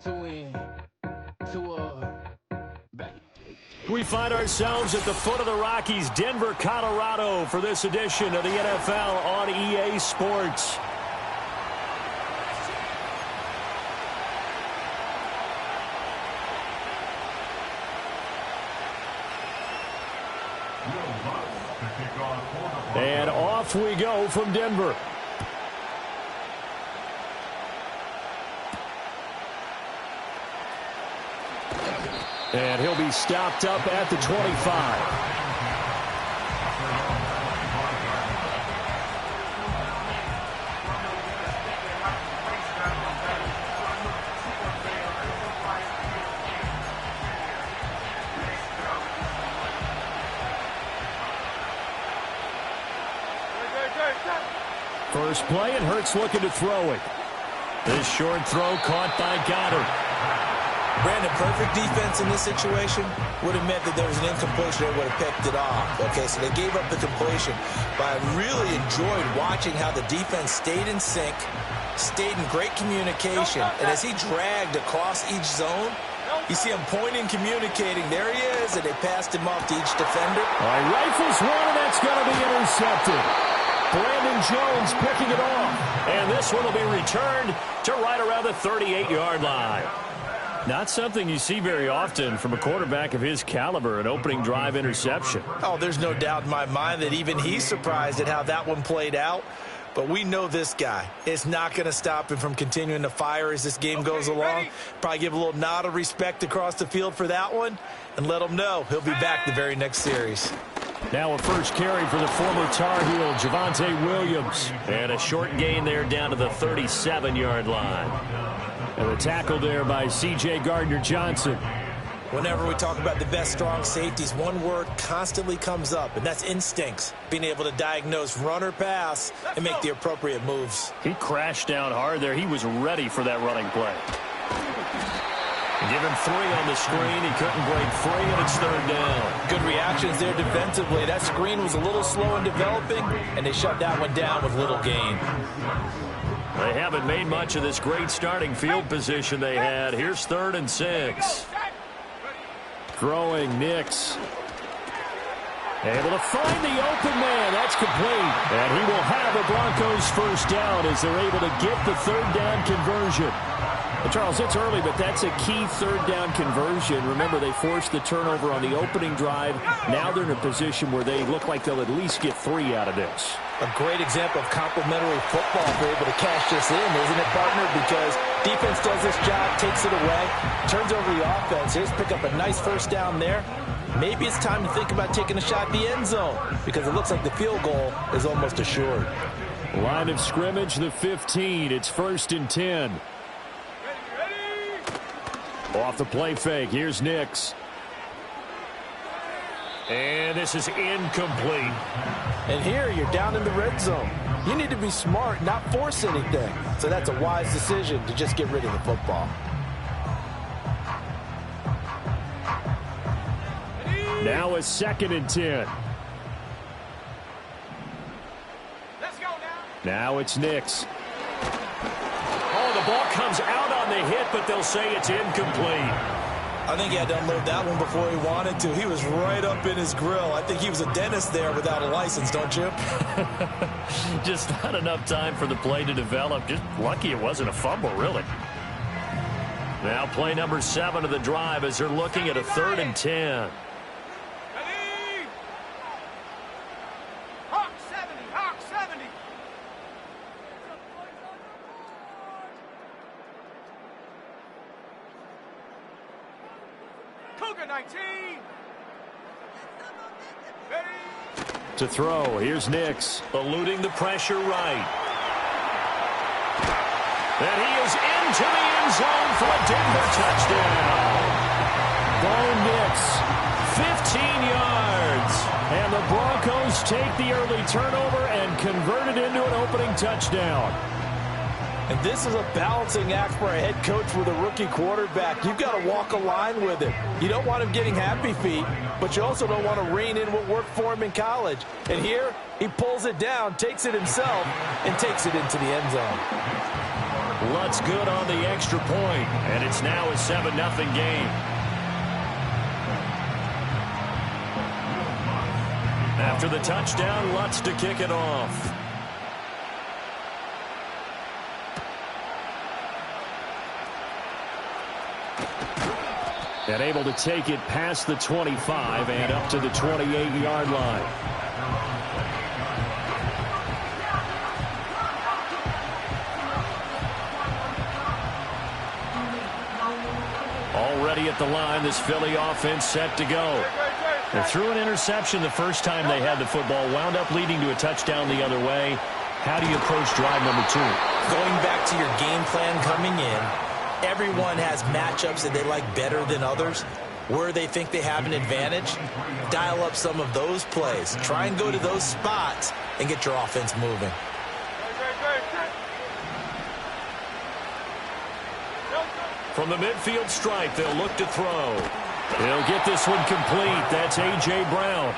to win, back. We find ourselves at the foot of the Rockies, Denver, Colorado, for this edition of the NFL on EA Sports. And off we go from Denver. And he'll be stopped up at the 25. First play, and Hurts looking to throw it. This short throw caught by Goddard. Brandon, perfect defense in this situation would have meant that there was an incompletion that would have picked it off. Okay, so they gave up the completion. But I really enjoyed watching how the defense stayed in sync, stayed in great communication. And as he dragged across each zone, you see him pointing, communicating. There he is, and they passed him off to each defender. All right, rifles one, and that's going to be intercepted. Brandon Jones picking it off. And this one will be returned to right around the 38-yard line. Not something you see very often from a quarterback of his caliber, an opening drive interception. Oh, there's no doubt in my mind that even he's surprised at how that one played out. But we know this guy is not going to stop him from continuing to fire as this game goes along. Probably give a little nod of respect across the field for that one and let him know he'll be back the very next series. Now a first carry for the former Tar Heel, Javonte Williams. And a short gain there down to the 37-yard line. And the tackle there by C.J. Gardner-Johnson. Whenever we talk about the best strong safeties, one word constantly comes up, and that's instincts. Being able to diagnose run or pass and make the appropriate moves. He crashed down hard there. He was ready for that running play. Give him 3 on the screen. He couldn't break free, and it's third down. Good reactions there defensively. That screen was a little slow in developing, and they shut that one down with little gain. They haven't made much of this great starting field position they had. Here's 3rd and 6. Throwing Nix. Able to find the open man. That's complete. And he will have the Broncos first down as they're able to get the 3rd down conversion. Well, Charles, it's early, but that's a key 3rd down conversion. Remember, they forced the turnover on the opening drive. Now they're in a position where they look like they'll at least get 3 out of this. A great example of complementary football if they're able to cash this in, isn't it, partner? Because defense does this job, takes it away, turns over the offense. Here's pick up a nice first down there. Maybe it's time to think about taking a shot at the end zone because it looks like the field goal is almost assured. Line of scrimmage, the 15. It's 1st and 10. Off the play fake. Here's Nix. And this is incomplete. And here you're down in the red zone. You need to be smart, not force anything. So that's a wise decision to just get rid of the football. Now a 2nd and 10. Let's go now. Now it's Nix. Oh, the ball comes out on the hit, but they'll say it's incomplete. I think he had to unload that one before he wanted to. He was right up in his grill. I think he was a dentist there without a license, don't you? Just not enough time for the play to develop. Just lucky it wasn't a fumble, really. Now play number 7 of the drive as they're looking at a 3rd and 10. Hawk 70, Hawk 70. Cougar 19. To throw, here's Nix, eluding the pressure right. And he is into the end zone for a Denver touchdown. Bo Nix, 15 yards. And the Broncos take the early turnover and convert it into an opening touchdown. And this is a balancing act for a head coach with a rookie quarterback. You've got to walk a line with him. You don't want him getting happy feet, but you also don't want to rein in what worked for him in college. And here, he pulls it down, takes it himself, and takes it into the end zone. Lutz good on the extra point, and it's now a 7-0 game. After the touchdown, Lutz to kick it off. And able to take it past the 25 and up to the 28-yard line. Already at the line, this Philly offense set to go. They threw an interception the first time they had the football, wound up leading to a touchdown the other way. How do you approach drive number 2? Going back to your game plan coming in, everyone has matchups that they like better than others. Where they think they have an advantage, dial up some of those plays. Try and go to those spots and get your offense moving. From the midfield stripe, they'll look to throw. He'll get this one complete. That's A.J. Brown.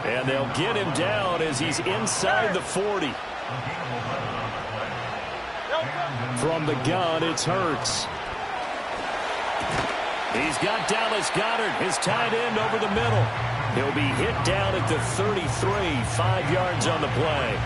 And they'll get him down as he's inside the 40. From the gun, it's Hurts. He's got Dallas Goedert, his tight end, over the middle. He'll be hit down at the 33, 5 yards on the play.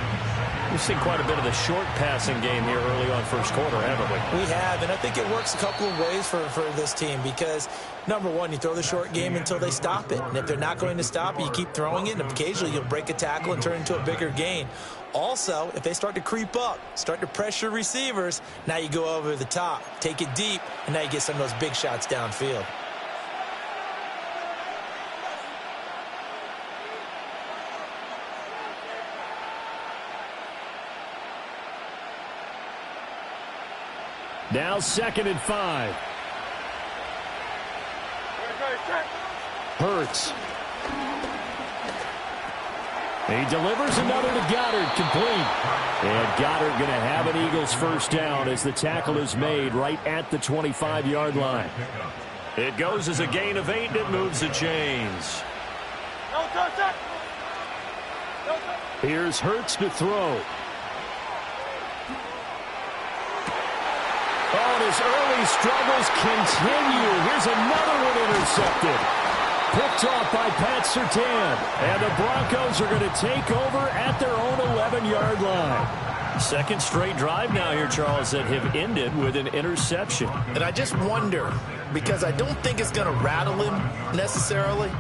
We've seen quite a bit of the short passing game here early on first quarter, haven't we? We have, and I think it works a couple of ways for this team because, number one, you throw the short game until they stop it. And if they're not going to stop it, you keep throwing it, and occasionally you'll break a tackle and turn it into a bigger gain. Also, if they start to creep up, start to pressure receivers, now you go over the top, take it deep, and now you get some of those big shots downfield. Now 2nd and 5. Hurts. He delivers another to Goddard, complete. And Goddard going to have an Eagles first down as the tackle is made right at the 25-yard line. It goes as a gain of 8, and it moves the chains. Here's Hurts to throw. Oh, and his early struggles continue. Here's another one intercepted. Picked off by Pat Surtain. And the Broncos are going to take over at their own 11-yard line. Second straight drive now here, Charles, that have ended with an interception. And I just wonder, because I don't think it's going to rattle him necessarily,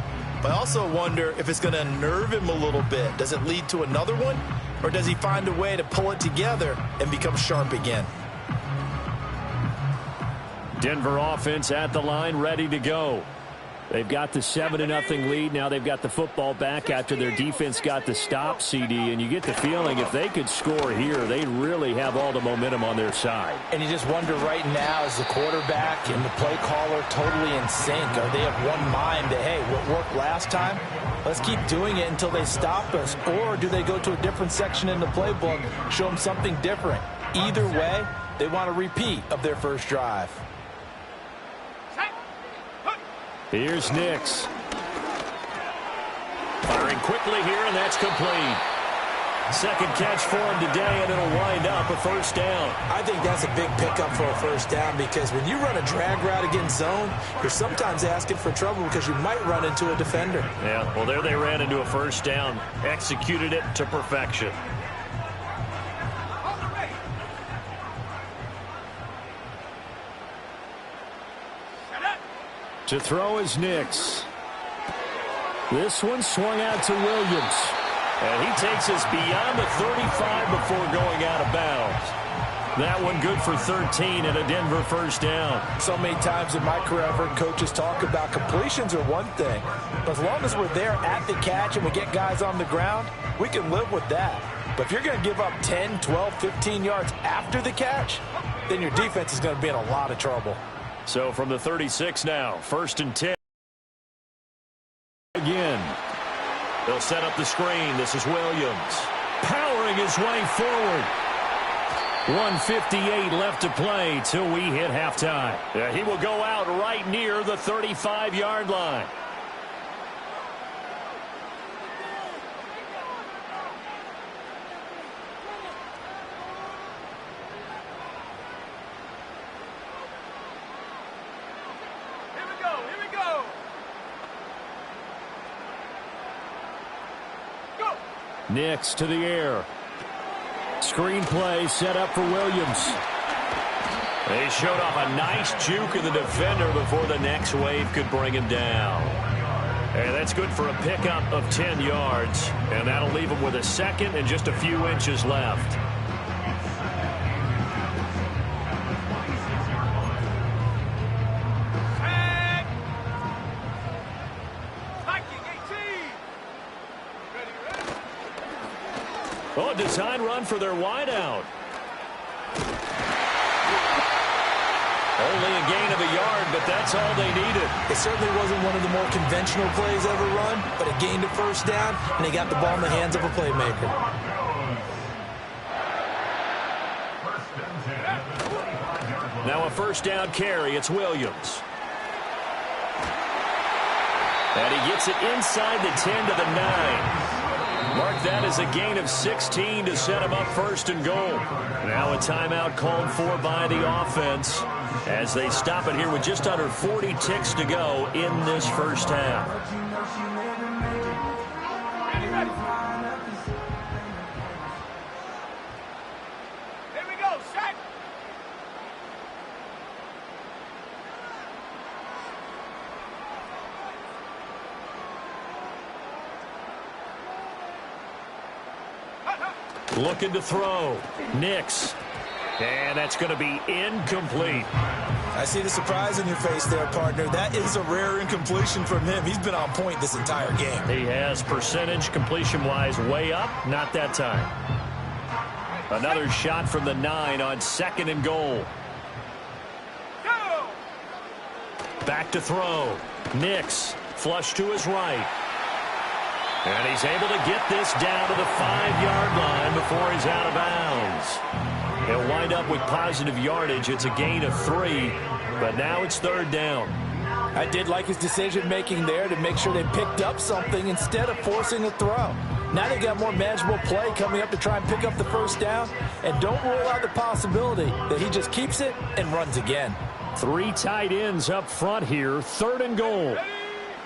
but I also wonder if it's going to unnerve him a little bit. Does it lead to another one? Or does he find a way to pull it together and become sharp again? Denver offense at the line, ready to go. They've got the 7-0 lead. Now they've got the football back after their defense got the stop, CD. And you get the feeling if they could score here, they really have all the momentum on their side. And you just wonder right now, is the quarterback and the play caller totally in sync? Are they of one mind that, hey, what worked last time, let's keep doing it until they stop us? Or do they go to a different section in the playbook, show them something different? Either way, they want a repeat of their first drive. Here's Nix. Firing quickly here, and that's complete. Second catch for him today, and it'll wind up a first down. I think that's a big pickup for a first down because when you run a drag route against zone, you're sometimes asking for trouble because you might run into a defender. Yeah, well, there they ran into a first down. Executed it to perfection. To throw is Nix. This one swung out to Williams. And he takes us beyond the 35 before going out of bounds. That one good for 13 and a Denver first down. So many times in my career, I've heard coaches talk about completions are one thing. But as long as we're there at the catch and we get guys on the ground, we can live with that. But if you're going to give up 10, 12, 15 yards after the catch, then your defense is going to be in a lot of trouble. So from the 36 now, 1st and 10. Again. They'll set up the screen. This is Williams. Powering his way forward. 1:58 left to play till we hit halftime. Yeah, he will go out right near the 35-yard line. Nix to the air. Screen play set up for Williams. They showed off a nice juke of the defender before the next wave could bring him down. And that's good for a pickup of 10 yards. And that'll leave him with a second and just a few inches left. Oh, design run for their wideout. Only a gain of a yard, but that's all they needed. It certainly wasn't one of the more conventional plays ever run, but it gained a first down, and they got the ball in the hands of a playmaker. Now a first down carry. It's Williams. And he gets it inside the 10 to the 9. Mark that as a gain of 16 to set him up first and goal. Now a timeout called for by the offense as they stop it here with just under 40 ticks to go in this first half. Ready. Here we go, set. Looking to throw. Nix. And that's going to be incomplete. I see the surprise in your face there, partner. That is a rare incompletion from him. He's been on point this entire game. He has percentage completion-wise way up. Not that time. Another shot from the 9 on second and goal. Back to throw. Nix. Flush to his right. And he's able to get this down to the 5-yard line before he's out of bounds. He'll wind up with positive yardage. It's a gain of 3, but now it's third down. I did like his decision-making there to make sure they picked up something instead of forcing a throw. Now they got more manageable play coming up to try and pick up the first down, and don't rule out the possibility that he just keeps it and runs again. 3 tight ends up front here, third and goal.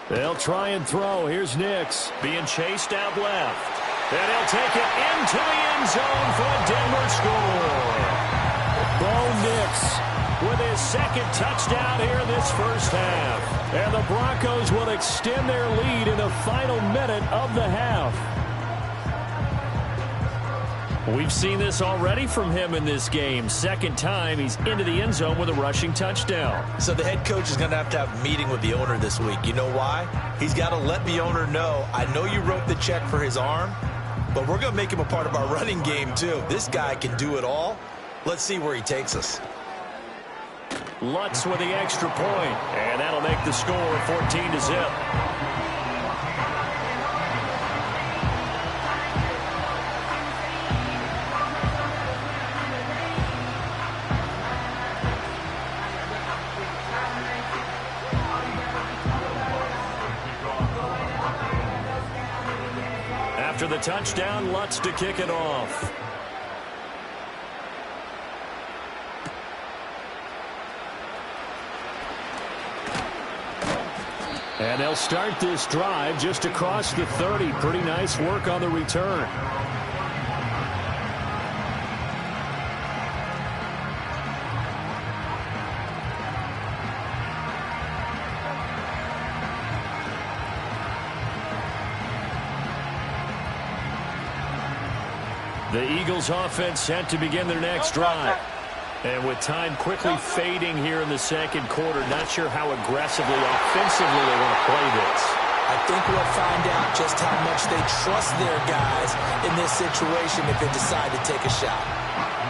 They'll try and throw. Here's Nix being chased out left. And he'll take it into the end zone for a Denver score. Bo Nix with his second touchdown here in this first half. And the Broncos will extend their lead in the final minute of the half. We've seen this already from him in this game. Second time he's into the end zone with a rushing touchdown. So the head coach is going to have a meeting with the owner this week. You know why? He's got to let the owner know, I know you wrote the check for his arm, but we're going to make him a part of our running game too. This guy can do it all. Let's see where he takes us. Lutz with the extra point, and that'll make the score 14-0. After the touchdown, Lutz to kick it off. And they'll start this drive just across the 30. Pretty nice work on the return. The Eagles offense set to begin their next drive. And with time quickly fading here in the second quarter, not sure how aggressively, offensively they want to play this. I think we'll find out just how much they trust their guys in this situation if they decide to take a shot.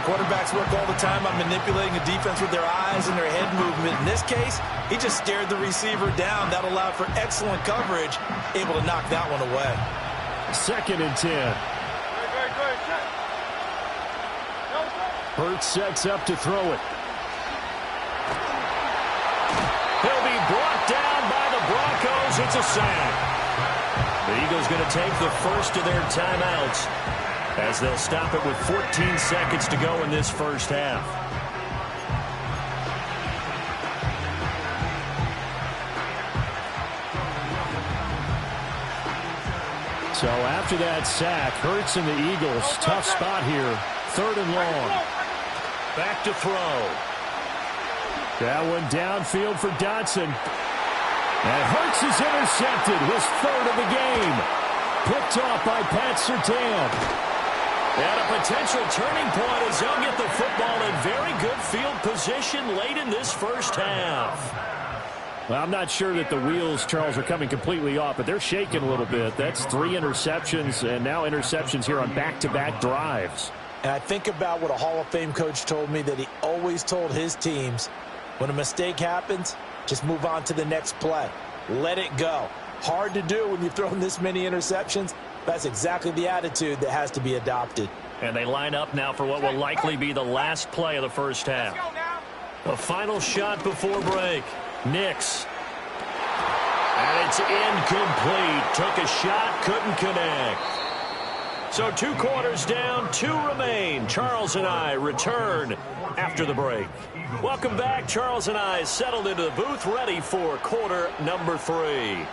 Quarterbacks work all the time on manipulating a defense with their eyes and their head movement. In this case, he just stared the receiver down. That allowed for excellent coverage, able to knock that one away. Second and 10. Hurts sets up to throw it. He'll be brought down by the Broncos. It's a sack. The Eagles going to take the first of their timeouts as they'll stop it with 14 seconds to go in this first half. So after that sack, Hurts and the Eagles, tough spot here. 3rd and long. Back to throw. That one downfield for Dotson. And Hurts is intercepted, his 3rd of the game. Picked off by Pat Surtain. And a potential turning point as they'll get the football in very good field position late in this first half. Well, I'm not sure that the wheels, Charles, are coming completely off, but they're shaking a little bit. That's 3 interceptions, and now interceptions here on back-to-back drives. And I think about what a Hall of Fame coach told me, that he always told his teams, when a mistake happens, just move on to the next play. Let it go. Hard to do when you've thrown this many interceptions. That's exactly the attitude that has to be adopted. And they line up now for what will likely be the last play of the first half. A final shot before break. Nix. And it's incomplete. Took a shot, couldn't connect. So 2 quarters down, 2 remain. Charles and I return after the break. Welcome back. Charles and I settled into the booth, ready for quarter number 3.